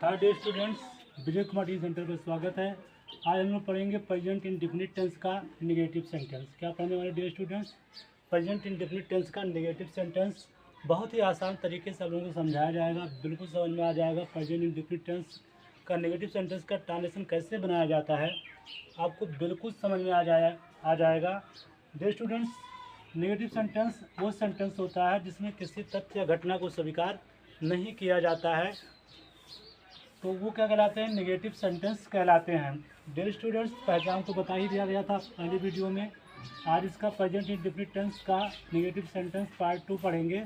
हाय dear students, Vijay Kumar T centre पर स्वागत है। आज हम लोग पढ़ेंगे प्रेजेंट इंडेफिनिट टेंस का नेगेटिव सेंटेंस। क्या पढ़ने वाले dear students? Present indefinite tense का नेगेटिव सेंटेंस बहुत ही आसान तरीके से आप लोगों को समझाया जाएगा, बिल्कुल समझ में आ जाएगा। प्रेजेंट इंडेफिनिट टेंस का नेगेटिव सेंटेंस का ट्रांसलेशन कैसे बनाया जाता है आपको बिल्कुल समझ में आ जाएगा। डियर स्टूडेंट्स, नेगेटिव सेंटेंस वो सेंटेंस होता है जिसमें किसी तथ्य या घटना को स्वीकार नहीं किया जाता है, तो वो क्या कहलाते हैं? नेगेटिव सेंटेंस कहलाते हैं। डियर स्टूडेंट्स, पहचान तो बता ही दिया गया था पहले वीडियो में। आज इसका प्रेजेंट इंडेफिनिट टेंस का नेगेटिव सेंटेंस पार्ट 2 पढ़ेंगे।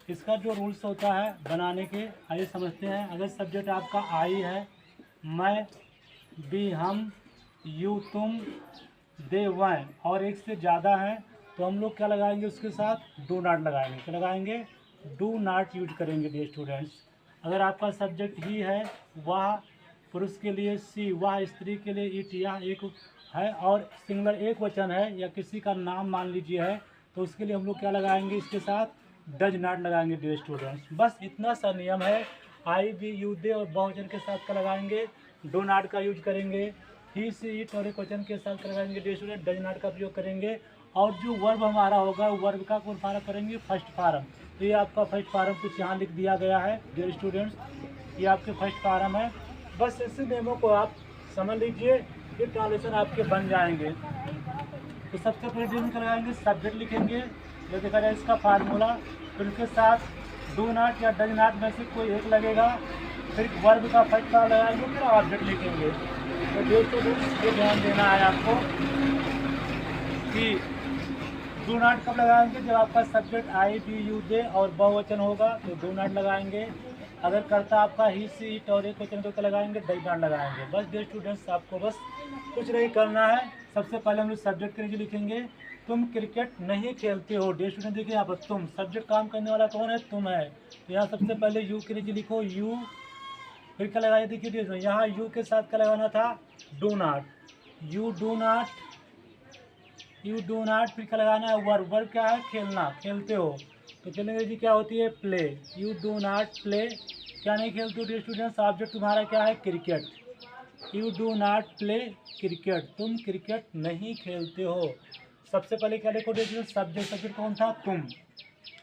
इसका जो रूल्स होता है बनाने के, आइए समझते हैं। अगर सब्जेक्ट आपका आई है, मैं, भी, हम, यू, तुम, दे, वह और एक से ज़्यादा है, तो हम लोग क्या लगाएंगे? उसके साथ डू नॉट लगाएंगे। क्या लगाएंगे? डू नॉट यूज करेंगे डियर स्टूडेंट्स। अगर आपका सब्जेक्ट ही है, वह पुरुष के लिए सी, वह स्त्री के लिए इट, यह एक है और सिंगुलर एक वचन है या किसी का नाम मान लीजिए है, तो उसके लिए हम लोग क्या लगाएंगे? इसके साथ डज नॉट लगाएंगे डियर स्टूडेंट्स। बस इतना सा नियम है। आई, वी, यू, दे और बहुवचन के साथ क्या लगाएंगे? डू नॉट का यूज करेंगे। ही, सी, इट और एक वचन के साथ क्या लगाएंगे डियर स्टूडेंट? डज नॉट का प्रयोग करेंगे। और जो वर्ब हमारा होगा, वर्ब का कौन फार्म करेंगे? First form. तो ये आपका फर्स्ट फार्म कुछ यहाँ लिख दिया गया है डियर स्टूडेंट्स, ये आपके फर्स्ट फार्म है। बस इसी नियमों को आप समझ लीजिए, ये ट्रांसलेशन आपके बन जाएंगे। तो सबसे पहले जो हम लगाएंगे, सब्जेक्ट लिखेंगे, जो देखा जाए इसका फार्मूला, फिर उसके साथ डू नॉट या डज नॉट में से कोई एक लगेगा, फिर वर्ब का फर्स्ट फार्म लगाएंगे, फिर ऑब्जेक्ट लिखेंगे। तो डियर स्टूडेंट्स, ये ध्यान देना है आपको कि डू नॉट कब लगाएंगे? जब आपका सब्जेक्ट आई, बी, यू, दे और बहुवचन होगा तो डू नॉट लगाएंगे। अगर करता आपका ही, सी, इट और एक वचन तो लगाएंगे डज नॉट लगाएंगे। बस डियर स्टूडेंट्स, आपको बस कुछ नहीं करना है। सबसे पहले हम लोग सब्जेक्ट के नीचे लिखेंगे, तुम क्रिकेट नहीं खेलते हो। डियर स्टूडेंट देखिए यहाँ पर तुम, सब्जेक्ट काम करने वाला कौन है? तुम है। तो यहाँ सबसे पहले यू के नीचे लिखो यू, फिर क्या लगाया? देखिए डियर, यहाँ यू के साथ क्या लगाना था? Do not. You do not, you do not, फिर क्या लगाना है? वर्ब। वर्ब क्या है? खेलना, खेलते हो। तो खेलने की क्या होती है? Play. You do not play, क्या नहीं खेलते हो डियर स्टूडेंट्स? ऑब्जेक्ट तुम्हारा क्या है? Cricket. You do not play cricket, तुम क्रिकेट नहीं खेलते हो। सबसे पहले क्या लिखो डियर स्टूडेंट्स? सब्जेक्ट। सब्जेक्ट कौन था? तुम।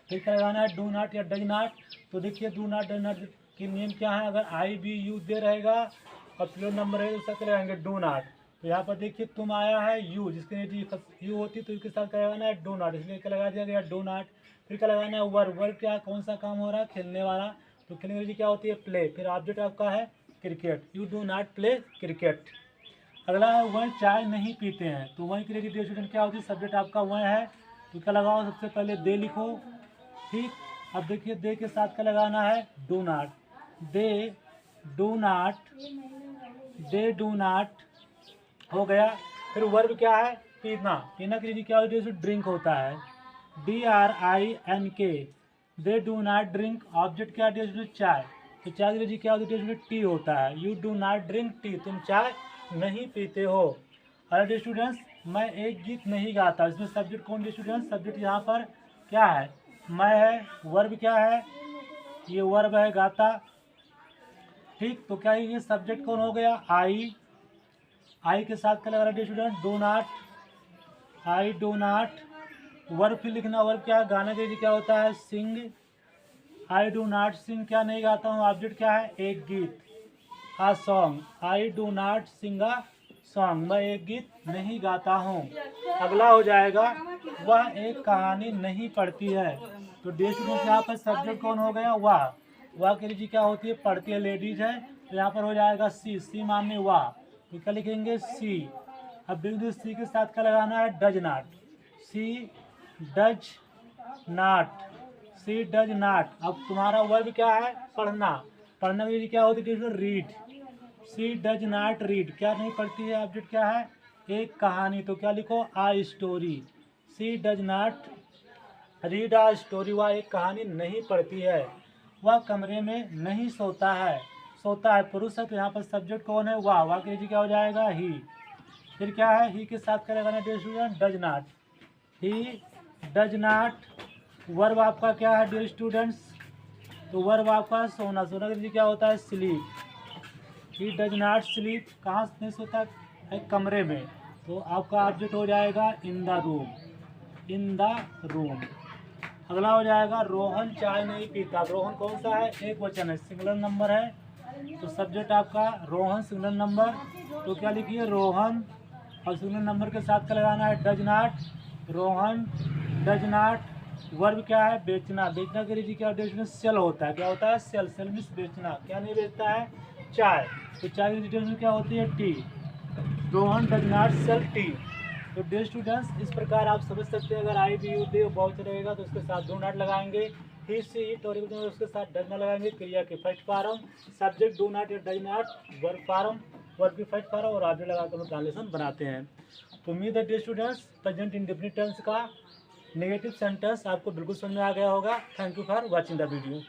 फिर क्या लगाना है? डू नॉट या डज नॉट। तो देखिए डू नॉट डज नॉट की नियम क्या है? अगर आई, बी, यू, दे रहेगा और प्लूरल नंबर है, उसका क्या लगाएंगे? Do not. तो यहाँ पर देखिए तुम आया है यू, जिसके नीचे यू होती तो इसके साथ क्या लगाना है? डू नॉट, इसलिए क्या लगा दिया गया? Do not. फिर क्या लगाना है? वर्ब। वर्ब क्या, कौन सा काम हो रहा है? खेलने वाला। तो खेलने की क्या होती है? प्ले। फिर ऑब्जेक्ट आपका है cricket. You do not play cricket. अगला है वह चाय नहीं पीते हैं। तो वहीं के लिए स्टूडेंट क्या होती है? सब्जेक्ट आपका वह है, तो क्या लगाओ? सबसे पहले दे लिखो। ठीक, अब देखिए दे के साथ क्या लगाना है? Do not. They do not, they do not हो गया। फिर वर्ब क्या है? पीना। पीना के लिए क्या होता है? ड्रिंक होता है, DRINK। They do not drink, object क्या है? चाय। तो चाय के लिए क्या होती है? टी होता है। You do not drink tea, तुम चाय नहीं पीते हो। अरे स्टूडेंट्स, मैं एक गीत नहीं गाता, इसमें सब्जेक्ट कौन? स्टूडेंट्स सब्जेक्ट यहाँ पर क्या है? मैं है। वर्ब क्या है? ये वर्ब है गाता। ठीक, तो क्या है? ये सब्जेक्ट कौन हो गया? आई। आई के साथ क्या लगा रहा है student? Do not. I do not. Verb फिर लिखना, वर्ब क्या है? गाना के लिए क्या होता है? सिंग। आई डू नॉट सिंग, क्या नहीं गाता हूँ, ऑब्जेक्ट क्या है? एक गीत। A song. I do not sing a song, मैं एक गीत नहीं गाता हूँ। अगला हो जाएगा, वह एक कहानी नहीं पढ़ती है। तो डियर स्टूडेंट्स यहाँ पर सब्जेक्ट कौन हो गया? वह। वह के लिए क्या होती है? पढ़ती है, लेडीज है, तो यहाँ पर हो जाएगा सी। सी माने वह, तो क्या लिखेंगे? सी। अब बिल्कुल सी के साथ क्या लगाना है? Does not. She does not, she does not. अब तुम्हारा वर्ब क्या है? पढ़ना। पढ़ने के लिए क्या होती है? Read. She does not read, क्या नहीं पढ़ती है? ऑब्जेक्ट क्या है? एक कहानी। तो क्या लिखो? A story. She does not read a story, वह एक कहानी नहीं पढ़ती है। वह कमरे में नहीं सोता है। सोता है पुरुष है, तो यहाँ पर सब्जेक्ट कौन है? वह के लिए क्या हो जाएगा? ही। फिर क्या है? ही के साथ क्या लगाना dear student? Does not. He does not. Verb आपका क्या है डियर स्टूडेंट्स? तो वर्ब आपका सोना। सोना के लिए क्या होता है? Sleep. He does not sleep कहाँ नहीं सोता है, कमरे में। तो आपका ऑब्जेक्ट हो जाएगा in the room, in the room. अगला हो जाएगा रोहन चाय नहीं पीता। रोहन कौन सा है, एक वचन है, सिंगुलर नंबर है, तो सब्जेक्ट आपका रोहन सिंगुलर नंबर, तो क्या लिखिए रोहन, और सिंगुलर नंबर के साथ क्या लगाना है, does not. Rohan does not. Verb क्या है, बेचना। बेचना के लिए क्या डिटेल सेल होता है, क्या होता है, सेल। सेल मीन्स बेचना। क्या नहीं बेचता है, चाय। तो चाय की डिटेल में क्या होती है, tea. Rohan does not sell tea. तो डियर स्टूडेंट्स, इस प्रकार आप समझ सकते हैं। अगर आई बी यू दे बहुत रहेगा तो उसके साथ डू नॉट लगाएंगे। ही सी इट और उसके साथ डज नॉट लगाएंगे। क्रिया के first form, subject do not या does not, verb form, verb की फर्स्ट फॉर्म और ऑब्जेक्ट लगाकर हम ट्रांसलेशन बनाते हैं। तो उम्मीद है dear students present indefinite tense का नेगेटिव सेंटेंस आपको बिल्कुल समझ में आ गया होगा। Thank you for watching the video.